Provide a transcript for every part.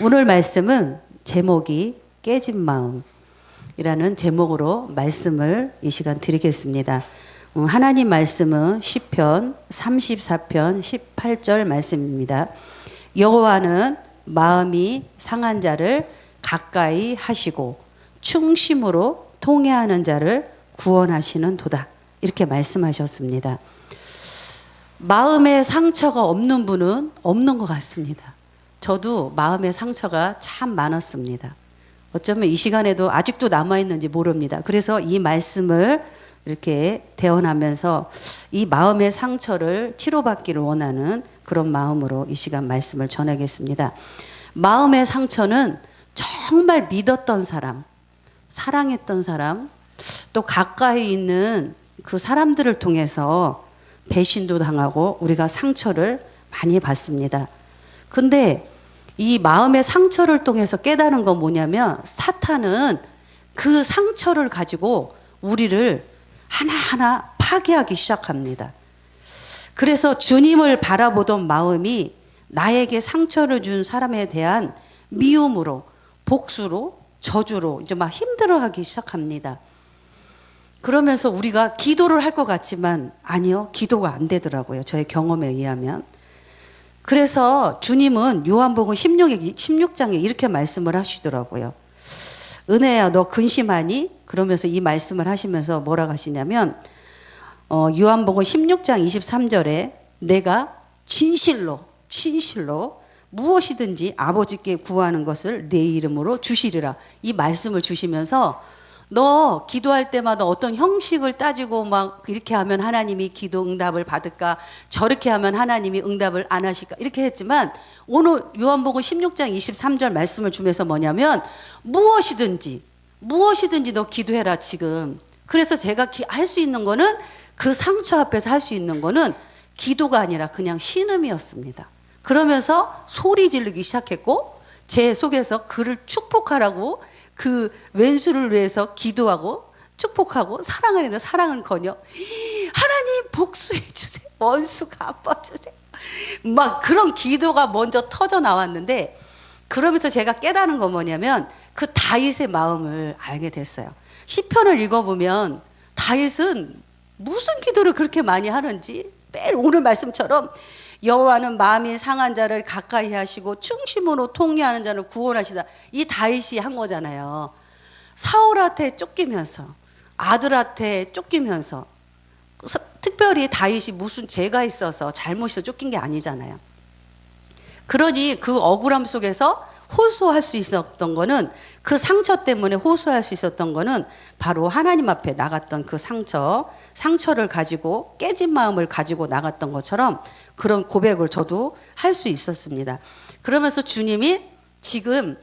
오늘 말씀은 제목이 깨진 마음이라는 제목으로 말씀을 이 시간 드리겠습니다. 하나님 말씀은 시편 34편 18절 말씀입니다. 여호와는 마음이 상한 자를 가까이 하시고 충심으로 통회하는 자를 구원하시는 도다. 이렇게 말씀하셨습니다. 마음에 상처가 없는 분은 없는 것 같습니다. 저도 마음의 상처가 참 많았습니다. 어쩌면 이 시간에도 아직도 남아있는지 모릅니다. 그래서 이 말씀을 이렇게 대언하면서 이 마음의 상처를 치료받기를 원하는 그런 마음으로 이 시간 말씀을 전하겠습니다. 마음의 상처는 정말 믿었던 사람, 사랑했던 사람, 또 가까이 있는 그 사람들을 통해서 배신도 당하고 우리가 상처를 많이 받습니다. 근데 이 마음의 상처를 통해서 깨달은 건 뭐냐면 사탄은 그 상처를 가지고 우리를 하나하나 파괴하기 시작합니다. 그래서 주님을 바라보던 마음이 나에게 상처를 준 사람에 대한 미움으로, 복수로, 저주로 이제 막 힘들어하기 시작합니다. 그러면서 우리가 기도를 할 것 같지만 아니요, 기도가 안 되더라고요. 저의 경험에 의하면. 그래서 주님은 요한복음 16장에 이렇게 말씀을 하시더라고요. 은혜야 너 근심하니? 그러면서 이 말씀을 하시면서 뭐라고 하시냐면 요한복음 16장 23절에 내가 진실로 무엇이든지 아버지께 구하는 것을 내 이름으로 주시리라. 이 말씀을 주시면서 너 기도할 때마다 어떤 형식을 따지고 막 이렇게 하면 하나님이 기도 응답을 받을까, 저렇게 하면 하나님이 응답을 안 하실까, 이렇게 했지만 오늘 요한복음 16장 23절 말씀을 주면서 뭐냐면 무엇이든지 너 기도해라 지금. 그래서 제가 할 수 있는 거는 그 상처 앞에서 할 수 있는 거는 기도가 아니라 그냥 신음이었습니다. 그러면서 소리 지르기 시작했고 제 속에서 그를 축복하라고 그 왼수를 위해서 기도하고 축복하고 사랑하는데 사랑은커녕 하나님 복수해 주세요. 원수 갚아주세요. 막 그런 기도가 먼저 터져 나왔는데 그러면서 제가 깨달은 건 뭐냐면 그 다윗의 마음을 알게 됐어요. 시편을 읽어보면 다윗은 무슨 기도를 그렇게 많이 하는지 매일 오늘 말씀처럼 여호와는 마음이 상한 자를 가까이 하시고 충심으로 통회하는 자를 구원하시다. 이 다윗이 한 거잖아요. 사울한테 쫓기면서 아들한테 쫓기면서 특별히 다윗이 무슨 죄가 있어서 잘못해서 쫓긴 게 아니잖아요. 그러니 그 억울함 속에서 호소할 수 있었던 거는 그 상처 때문에 호소할 수 있었던 거는 바로 하나님 앞에 나갔던 그 상처를 가지고 깨진 마음을 가지고 나갔던 것처럼 그런 고백을 저도 할 수 있었습니다. 그러면서 주님이 지금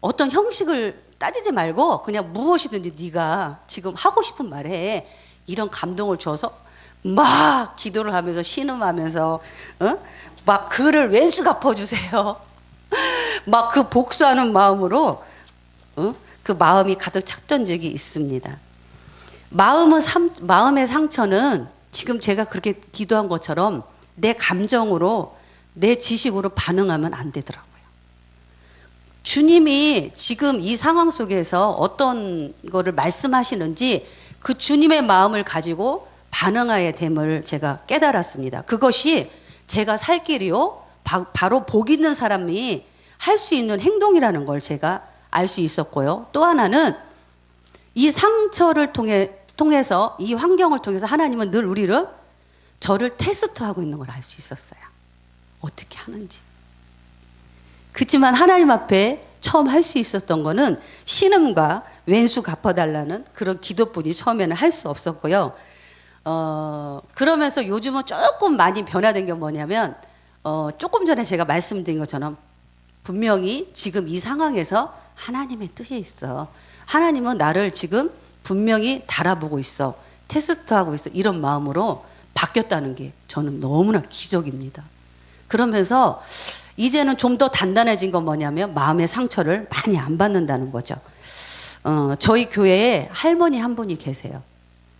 어떤 형식을 따지지 말고 그냥 무엇이든지 네가 지금 하고 싶은 말 해. 이런 감동을 줘서 막 기도를 하면서 신음하면서 막 그를 왼수 갚아주세요. 막 그 복수하는 마음으로 그 마음이 가득 찼던 적이 있습니다. 마음의 상처는 지금 제가 그렇게 기도한 것처럼 내 감정으로 내 지식으로 반응하면 안 되더라고요. 주님이 지금 이 상황 속에서 어떤 거를 말씀하시는지 그 주님의 마음을 가지고 반응해야 됨을 제가 깨달았습니다. 그것이 제가 살 길이요 바로 복 있는 사람이 할 수 있는 행동이라는 걸 제가 알 수 있었고요. 또 하나는 이 상처를 통해서 이 환경을 통해서 하나님은 늘 저를 테스트하고 있는 걸 알 수 있었어요. 어떻게 하는지. 그렇지만 하나님 앞에 처음 할 수 있었던 거는 신음과 왼수 갚아달라는 그런 기도뿐이 처음에는 할 수 없었고요. 그러면서 요즘은 조금 많이 변화된 게 뭐냐면 조금 전에 제가 말씀드린 것처럼 분명히 지금 이 상황에서 하나님의 뜻이 있어. 하나님은 나를 지금 분명히 달아보고 있어. 테스트하고 있어. 이런 마음으로 바뀌었다는 게 저는 너무나 기적입니다. 그러면서 이제는 좀 더 단단해진 건 뭐냐면 마음의 상처를 많이 안 받는다는 거죠. 저희 교회에 할머니 한 분이 계세요.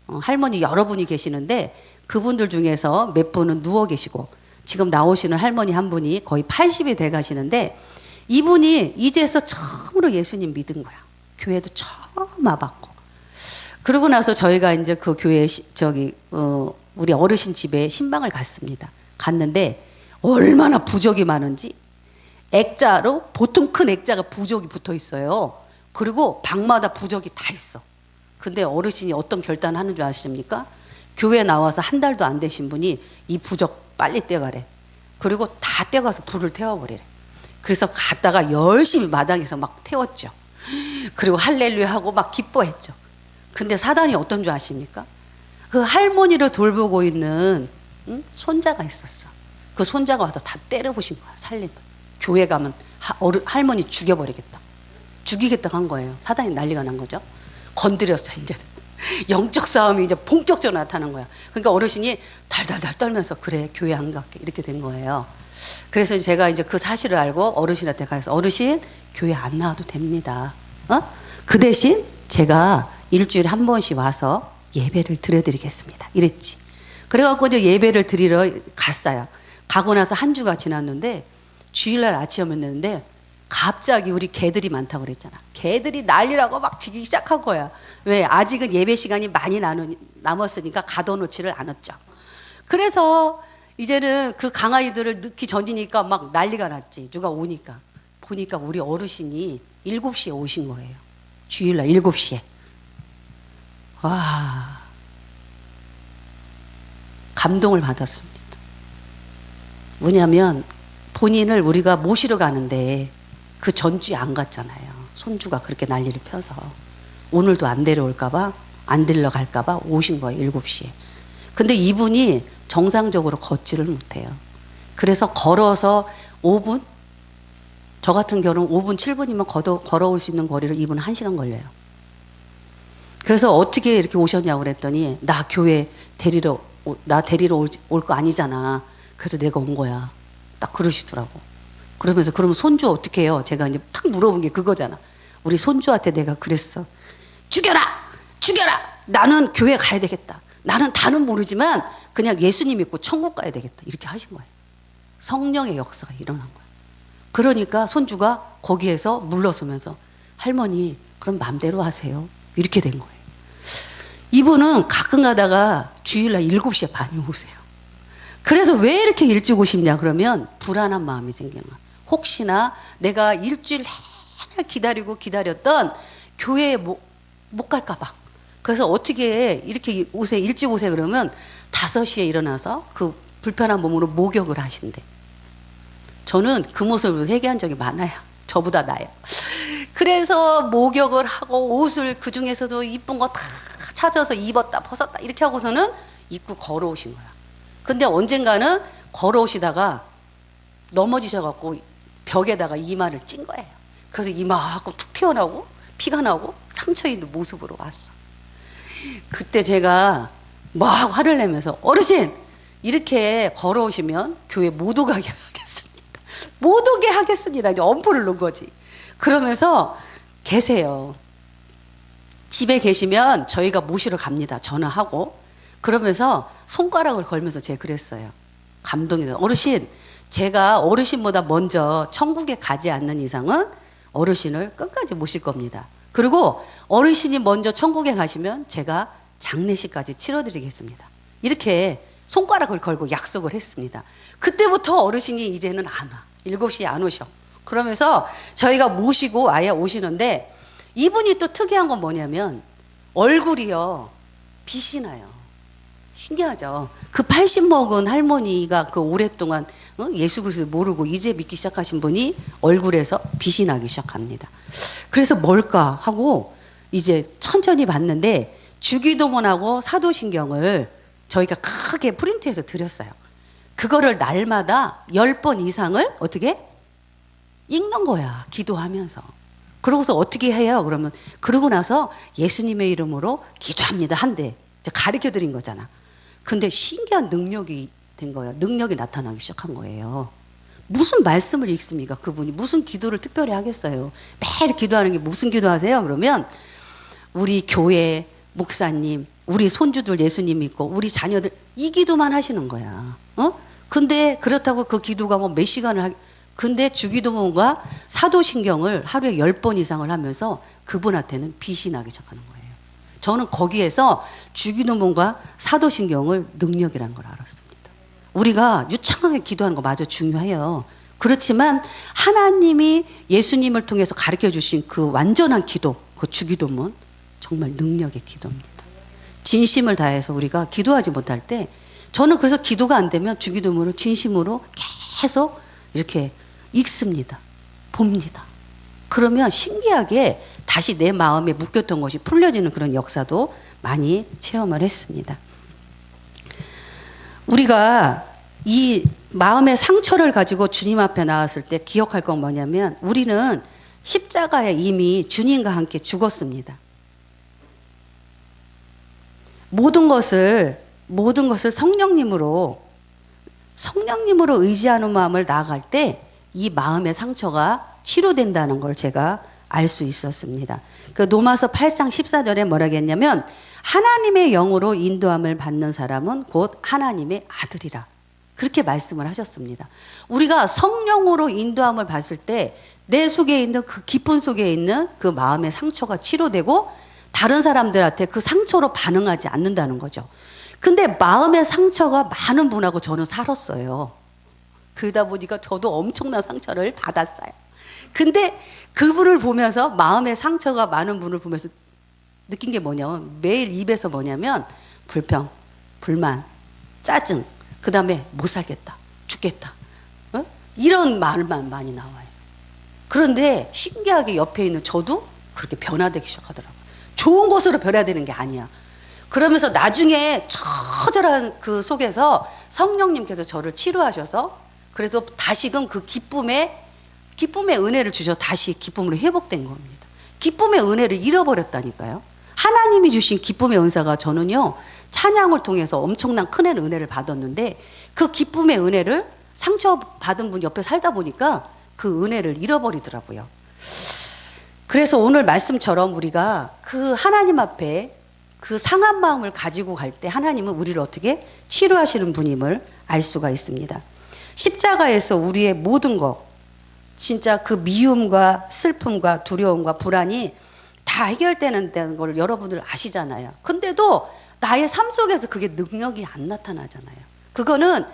할머니 여러 분이 계시는데 그분들 중에서 몇 분은 누워 계시고 지금 나오시는 할머니 한 분이 거의 80이 돼 가시는데 이분이 이제서 처음으로 예수님 믿은 거야. 교회도 처음 와봤고. 그러고 나서 저희가 이제 그 교회 우리 어르신 집에 신방을 갔습니다. 갔는데 얼마나 부적이 많은지 액자로 보통 큰 액자가 부적이 붙어 있어요. 그리고 방마다 부적이 다 있어. 근데 어르신이 어떤 결단을 하는 줄 아십니까? 교회 나와서 한 달도 안 되신 분이 이 부적 빨리 떼가래. 그리고 다 떼가서 불을 태워버리래. 그래서 갔다가 열심히 마당에서 막 태웠죠. 그리고 할렐루야 하고 막 기뻐했죠. 근데 사단이 어떤 줄 아십니까? 그 할머니를 돌보고 있는 손자가 있었어. 그 손자가 와서 다 때려부신 거야. 살린 거야. 교회 가면 할머니 죽여버리겠다. 죽이겠다고 한 거예요. 사단이 난리가 난 거죠. 건드렸어 이제는. 영적 싸움이 이제 본격적으로 나타난 거야. 그러니까 어르신이 달달달 떨면서 그래 교회 안 갈게 이렇게 된 거예요. 그래서 제가 이제 그 사실을 알고 어르신한테 가서 어르신 교회 안 나와도 됩니다. 그 대신 제가 일주일에 한 번씩 와서 예배를 드려드리겠습니다. 이랬지. 그래갖고 이제 예배를 드리러 갔어요. 가고 나서 한 주가 지났는데 주일날 아침이었는데 갑자기 우리 개들이 많다고 그랬잖아. 개들이 난리라고 막 지기 시작한 거야. 왜? 아직은 예배 시간이 많이 남았으니까 가둬놓지를 않았죠. 그래서 이제는 그 강아지들을 넣기 전이니까 막 난리가 났지. 누가 오니까. 보니까 우리 어르신이 7시에 오신 거예요. 주일날 7시에. 와, 감동을 받았습니다. 뭐냐면 본인을 우리가 모시러 가는데 그 전주에 안 갔잖아요. 손주가 그렇게 난리를 펴서 오늘도 안 데려올까봐 안 데려갈까봐 오신 거예요. 7시에. 근데 이분이 정상적으로 걷지를 못해요. 그래서 걸어서 5분? 저 같은 경우는 5분 7분이면 걸어올 수 있는 거리를 이분은 1시간 걸려요. 그래서 어떻게 이렇게 오셨냐고 그랬더니 나 데리러 올 거 아니잖아. 그래서 내가 온 거야. 딱 그러시더라고. 그러면서 그러면 손주 어떻게 해요? 제가 이제 탁 물어본 게 그거잖아. 우리 손주한테 내가 그랬어. 죽여라! 죽여라! 나는 교회 가야 되겠다. 나는 다는 모르지만 그냥 예수님 믿고 천국 가야 되겠다. 이렇게 하신 거예요. 성령의 역사가 일어난 거예요. 그러니까 손주가 거기에서 물러서면서 할머니 그럼 마음대로 하세요. 이렇게 된 거예요. 이분은 가끔 가다가 주일날 7시에 반이 오세요. 그래서 왜 이렇게 일찍 오시냐 그러면 불안한 마음이 생기는 거예요. 혹시나 내가 일주일 내내 기다렸던 교회에 못 갈까 봐. 그래서 어떻게 이렇게 일찍 오세요 그러면 5시에 일어나서 그 불편한 몸으로 목욕을 하신대. 저는 그 모습을 회개한 적이 많아요. 저보다 나요. 그래서 목욕을 하고 옷을 그 중에서도 이쁜 거 다 찾아서 입었다 벗었다 이렇게 하고서는 입고 걸어오신 거야. 근데 언젠가는 걸어오시다가 넘어지셔갖고 벽에다가 이마를 찐 거예요. 그래서 이마하고 툭 튀어나오고 피가 나고 상처 있는 모습으로 왔어. 그때 제가 막 화를 내면서 어르신 이렇게 걸어오시면 교회 못 오게 하겠습니다. 못 오게 하겠습니다. 이제 엄포를 놓은 거지. 그러면서 계세요. 집에 계시면 저희가 모시러 갑니다. 전화하고. 그러면서 손가락을 걸면서 제가 그랬어요. 감동이 나요. 어르신, 제가 어르신보다 먼저 천국에 가지 않는 이상은 어르신을 끝까지 모실 겁니다. 그리고 어르신이 먼저 천국에 가시면 제가 장례식까지 치러드리겠습니다. 이렇게 손가락을 걸고 약속을 했습니다. 그때부터 어르신이 이제는 안 와. 7시에 안 오셔. 그러면서 저희가 모시고 아예 오시는데 이분이 또 특이한 건 뭐냐면 얼굴이요. 빛이 나요. 신기하죠. 그 80 먹은 할머니가 그 오랫동안 예수 그리스도를 모르고 이제 믿기 시작하신 분이 얼굴에서 빛이 나기 시작합니다. 그래서 뭘까 하고 이제 천천히 봤는데 주기도문하고 사도신경을 저희가 크게 프린트해서 드렸어요. 그거를 날마다 10번 이상을 어떻게 읽는 거야. 기도하면서. 그러고서 어떻게 해요? 그러면 그러고 나서 예수님의 이름으로 기도합니다. 한대. 가르쳐 드린 거잖아. 근데 신기한 능력이 된 거예요. 능력이 나타나기 시작한 거예요. 무슨 말씀을 읽습니까? 그분이 무슨 기도를 특별히 하겠어요. 매일 기도하는 게 무슨 기도하세요? 그러면 우리 교회 목사님, 우리 손주들 예수님 믿고 우리 자녀들 이 기도만 하시는 거야. 근데 그렇다고 그 기도가 뭐 몇 시간을 근데 주기도문과 사도신경을 하루에 10번 이상을 하면서 그분한테는 빛이 나기 시작하는 거예요. 저는 거기에서 주기도문과 사도신경을 능력이라는 걸 알았습니다. 우리가 유창하게 기도하는 거 마저 중요해요. 그렇지만 하나님이 예수님을 통해서 가르쳐 주신 그 완전한 기도, 그 주기도문, 정말 능력의 기도입니다. 진심을 다해서 우리가 기도하지 못할 때, 저는 그래서 기도가 안 되면 주기도문을 진심으로 계속 이렇게 읽습니다. 봅니다. 그러면 신기하게 다시 내 마음에 묶였던 것이 풀려지는 그런 역사도 많이 체험을 했습니다. 우리가 이 마음의 상처를 가지고 주님 앞에 나왔을 때 기억할 건 뭐냐면, 우리는 십자가에 이미 주님과 함께 죽었습니다. 모든 것을 성령님으로 의지하는 마음을 나아갈 때 이 마음의 상처가 치료된다는 걸 제가 알 수 있었습니다. 그 로마서 8장 14절에 뭐라고 했냐면, 하나님의 영으로 인도함을 받는 사람은 곧 하나님의 아들이라, 그렇게 말씀을 하셨습니다. 우리가 성령으로 인도함을 받을 때 내 속에 있는 그 깊은 속에 있는 그 마음의 상처가 치료되고 다른 사람들한테 그 상처로 반응하지 않는다는 거죠. 근데 마음의 상처가 많은 분하고 저는 살았어요. 그러다 보니까 저도 엄청난 상처를 받았어요. 근데 그분을 보면서, 마음의 상처가 많은 분을 보면서 느낀 게 뭐냐면, 매일 입에서 뭐냐면 불평, 불만, 짜증, 그 다음에 못 살겠다, 죽겠다, 이런 말만 많이 나와요. 그런데 신기하게 옆에 있는 저도 그렇게 변화되기 시작하더라고요. 좋은 것으로 변화되는 게 아니야. 그러면서 나중에 처절한 그 속에서 성령님께서 저를 치료하셔서, 그래도 다시금 그 기쁨의 은혜를 주셔서 다시 기쁨으로 회복된 겁니다. 기쁨의 은혜를 잃어버렸다니까요. 하나님이 주신 기쁨의 은사가, 저는요 찬양을 통해서 엄청난 큰 은혜를 받았는데, 그 기쁨의 은혜를 상처받은 분 옆에 살다 보니까 그 은혜를 잃어버리더라고요. 그래서 오늘 말씀처럼 우리가 그 하나님 앞에 그 상한 마음을 가지고 갈 때 하나님은 우리를 어떻게 치료하시는 분임을 알 수가 있습니다. 십자가에서 우리의 모든 것, 진짜 그 미움과 슬픔과 두려움과 불안이 다 해결되는 걸 여러분들 아시잖아요. 근데도 나의 삶 속에서 그게 능력이 안 나타나잖아요. 그거는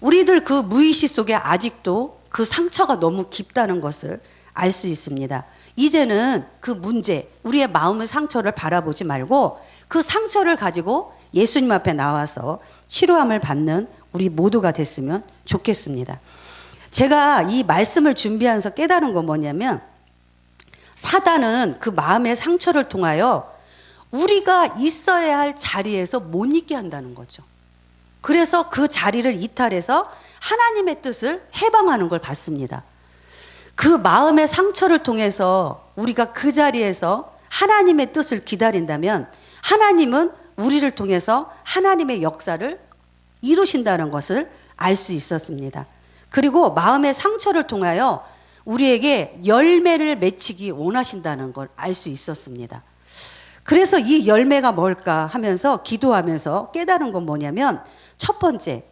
우리들 그 무의식 속에 아직도 그 상처가 너무 깊다는 것을 알 수 있습니다. 이제는 그 문제, 우리의 마음의 상처를 바라보지 말고 그 상처를 가지고 예수님 앞에 나와서 치료함을 받는 우리 모두가 됐으면 좋겠습니다. 제가 이 말씀을 준비하면서 깨달은 건 뭐냐면, 사단은 그 마음의 상처를 통하여 우리가 있어야 할 자리에서 못 있게 한다는 거죠. 그래서 그 자리를 이탈해서 하나님의 뜻을 해방하는 걸 봤습니다. 그 마음의 상처를 통해서 우리가 그 자리에서 하나님의 뜻을 기다린다면, 하나님은 우리를 통해서 하나님의 역사를 이루신다는 것을 알 수 있었습니다. 그리고 마음의 상처를 통하여 우리에게 열매를 맺히기 원하신다는 걸 알 수 있었습니다. 그래서 이 열매가 뭘까 하면서 기도하면서 깨달은 건 뭐냐면, 첫 번째,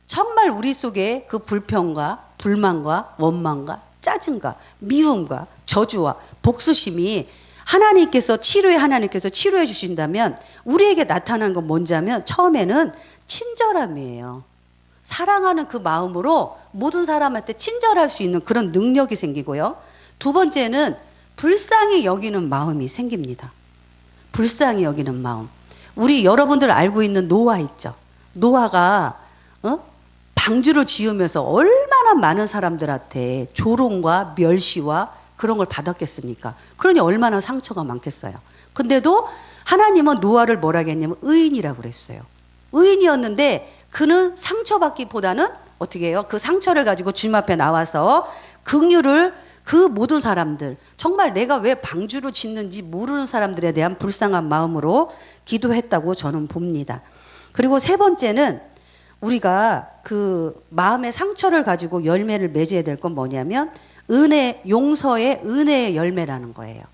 정말 우리 속에 그 불평과 불만과 원망과 짜증과 미움과 저주와 복수심이 하나님께서 치료해 주신다면, 우리에게 나타나는 건 뭔지 하면, 처음에는 친절함이에요. 사랑하는 그 마음으로 모든 사람한테 친절할 수 있는 그런 능력이 생기고요. 두 번째는 불쌍히 여기는 마음이 생깁니다. 불쌍히 여기는 마음. 우리 여러분들 알고 있는 노아 있죠. 노아가 방주를 지으면서 얼마나 많은 사람들한테 조롱과 멸시와 그런 걸 받았겠습니까? 그러니 얼마나 상처가 많겠어요. 근데도 하나님은 노아를 뭐라고 했냐면 의인이라고 그랬어요. 의인이었는데 그는 상처받기보다는 어떻게 해요? 그 상처를 가지고 주님 앞에 나와서 긍휼을, 그 모든 사람들, 정말 내가 왜 방주를 짓는지 모르는 사람들에 대한 불쌍한 마음으로 기도했다고 저는 봅니다. 그리고 세 번째는 우리가 그 마음의 상처를 가지고 열매를 맺어야 될 건 뭐냐면, 은혜, 용서의 은혜의 열매라는 거예요.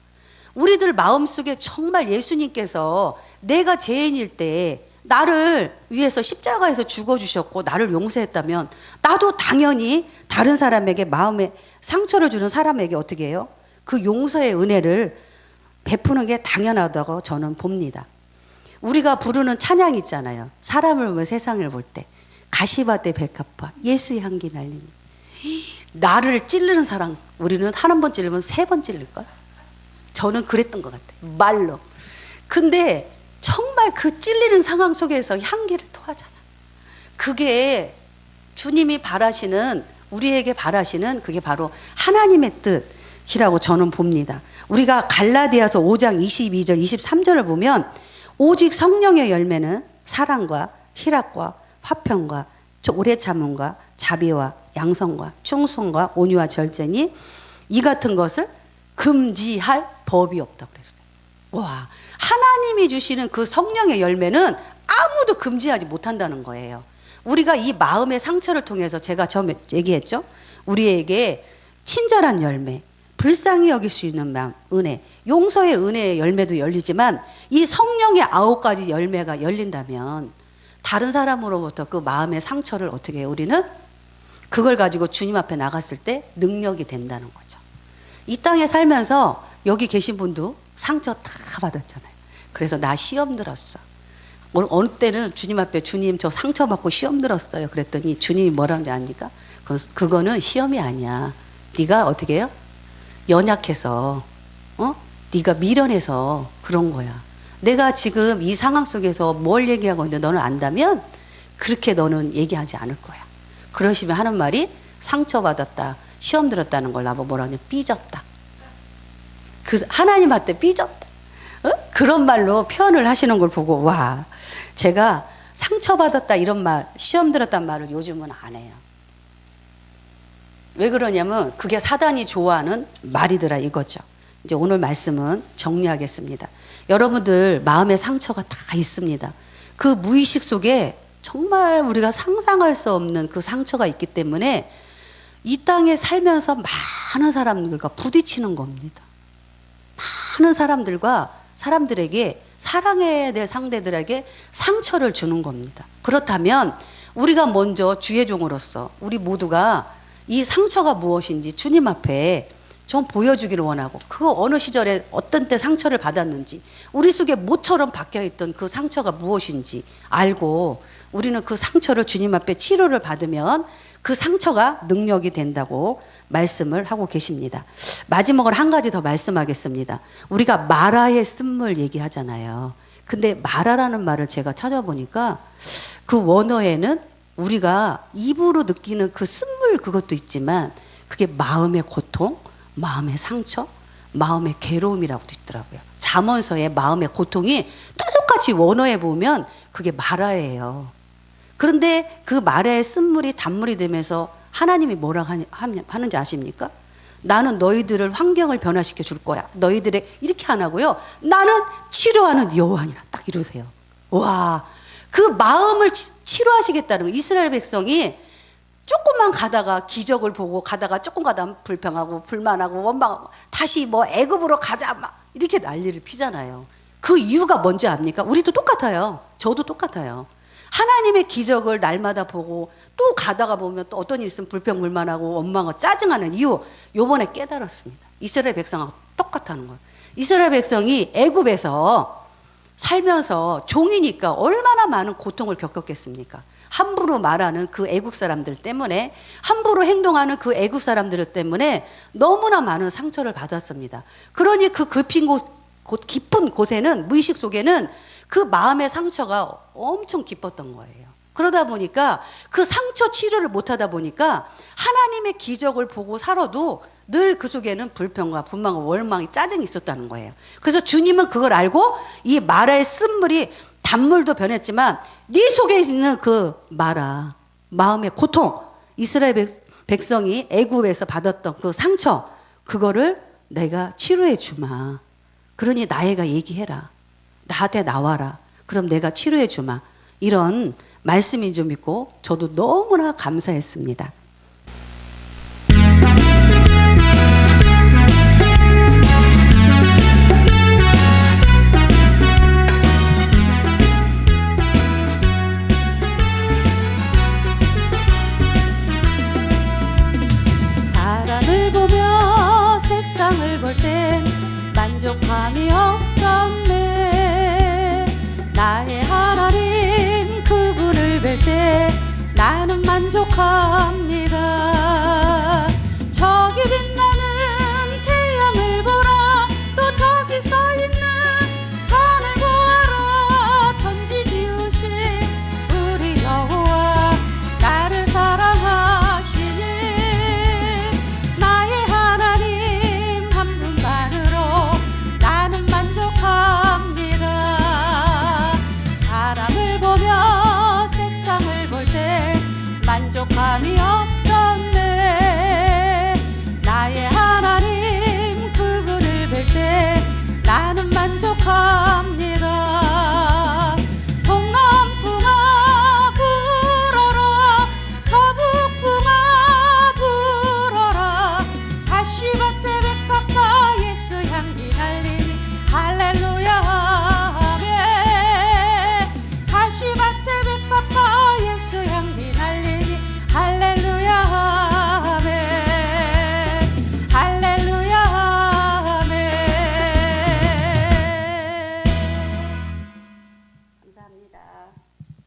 우리들 마음속에 정말 예수님께서 내가 죄인일 때 나를 위해서 십자가에서 죽어주셨고 나를 용서했다면, 나도 당연히 다른 사람에게 마음에 상처를 주는 사람에게 어떻게 해요? 그 용서의 은혜를 베푸는 게 당연하다고 저는 봅니다. 우리가 부르는 찬양 있잖아요. 사람을 보면 세상을 볼 때. 가시밭에 백합화 예수의 향기 날리니. 나를 찌르는 사람 우리는 한 번 찌르면 3번 찌를걸? 저는 그랬던 것 같아요. 말로. 근데 정말 그 찔리는 상황 속에서 향기를 토하잖아. 그게 주님이 바라시는, 우리에게 바라시는 그게 바로 하나님의 뜻이라고 저는 봅니다. 우리가 갈라디아서 5장 22절 23절을 보면 오직 성령의 열매는 사랑과 희락과 화평과 오래 참음과 자비와 양성과 충성과 온유와 절제니 이 같은 것을 금지할 법이 없다고 그랬어요. 와, 하나님이 주시는 그 성령의 열매는 아무도 금지하지 못한다는 거예요. 우리가 이 마음의 상처를 통해서 제가 처음에 얘기했죠. 우리에게 친절한 열매, 불쌍히 여길 수 있는 마음, 은혜, 용서의 은혜의 열매도 열리지만 이 성령의 9가지 열매가 열린다면 다른 사람으로부터 그 마음의 상처를 어떻게 해요? 우리는 그걸 가지고 주님 앞에 나갔을 때 능력이 된다는 거죠. 이 땅에 살면서 여기 계신 분도 상처 다 받았잖아요. 그래서 나 시험 들었어. 어느 때는 주님 앞에 주님 저 상처받고 시험 들었어요. 그랬더니 주님이 뭐라는지 아십니까? 그거는 시험이 아니야. 네가 어떻게 해요? 연약해서 네가 미련해서 그런 거야. 내가 지금 이 상황 속에서 뭘 얘기하고 있는데 너는 안다면 그렇게 너는 얘기하지 않을 거야. 그러시면 하는 말이 상처받았다, 시험 들었다는 걸 나보고 뭐라 하냐, 삐졌다. 그 하나님한테 삐졌다. 그런 말로 표현을 하시는 걸 보고 와, 제가 상처받았다 이런 말, 시험 들었단 말을 요즘은 안 해요. 왜 그러냐면 그게 사단이 좋아하는 말이더라 이거죠. 이제 오늘 말씀은 정리하겠습니다. 여러분들 마음의 상처가 다 있습니다. 그 무의식 속에 정말 우리가 상상할 수 없는 그 상처가 있기 때문에 이 땅에 살면서 많은 사람들과 부딪히는 겁니다. 많은 사람들에게 사랑해야 될 상대들에게 상처를 주는 겁니다. 그렇다면 우리가 먼저 주의 종으로서 우리 모두가 이 상처가 무엇인지 주님 앞에 좀 보여주기를 원하고, 그 어느 시절에 어떤 때 상처를 받았는지, 우리 속에 모처럼 박혀있던 그 상처가 무엇인지 알고 우리는 그 상처를 주님 앞에 치료를 받으면 그 상처가 능력이 된다고 말씀을 하고 계십니다. 마지막으로 한 가지 더 말씀하겠습니다. 우리가 마라의 쓴물 얘기하잖아요. 근데 마라라는 말을 제가 찾아보니까 그 원어에는 우리가 입으로 느끼는 그 쓴물 그것도 있지만 그게 마음의 고통, 마음의 상처, 마음의 괴로움이라고도 있더라고요. 잠언서의 마음의 고통이 똑같이 원어에 보면 그게 마라예요. 그런데 그 마라의 쓴물이 단물이 되면서 하나님이 뭐라고 하는지 아십니까? 나는 너희들을 환경을 변화시켜 줄 거야. 너희들의 이렇게 안 하고요. 나는 치료하는 여호와니라 딱 이러세요. 와, 그 마음을 치료하시겠다는 거예요. 이스라엘 백성이 조금만 가다가 기적을 보고 가다가 조금 가다 불평하고 불만하고 원망하고 다시 뭐 애굽으로 가자 막 이렇게 난리를 피잖아요. 그 이유가 뭔지 압니까? 우리도 똑같아요. 저도 똑같아요. 하나님의 기적을 날마다 보고 또 가다가 보면 또 어떤 일 있으면 불평불만하고 원망하고 짜증하는 이유, 요번에 깨달았습니다. 이스라엘 백성하고 똑같다는 거예요. 이스라엘 백성이 애굽에서 살면서 종이니까 얼마나 많은 고통을 겪었겠습니까? 함부로 말하는 그 애국 사람들 때문에, 함부로 행동하는 그 애국 사람들 때문에 너무나 많은 상처를 받았습니다. 그러니 그 깊은 곳에는, 무의식 속에는 그 마음의 상처가 엄청 깊었던 거예요. 그러다 보니까 그 상처 치료를 못하다 보니까 하나님의 기적을 보고 살아도 늘 그 속에는 불평과 분망과 원망이 짜증이 있었다는 거예요. 그래서 주님은 그걸 알고 이 마라의 쓴물이 단물도 변했지만 네 속에 있는 그 마라, 마음의 고통, 이스라엘 백성이 애굽에서 받았던 그 상처, 그거를 내가 치료해 주마. 그러니 나에게 얘기해라. 나한테 나와라. 그럼 내가 치료해 주마. 이런 말씀인 줄 믿고 저도 너무나 감사했습니다. 약함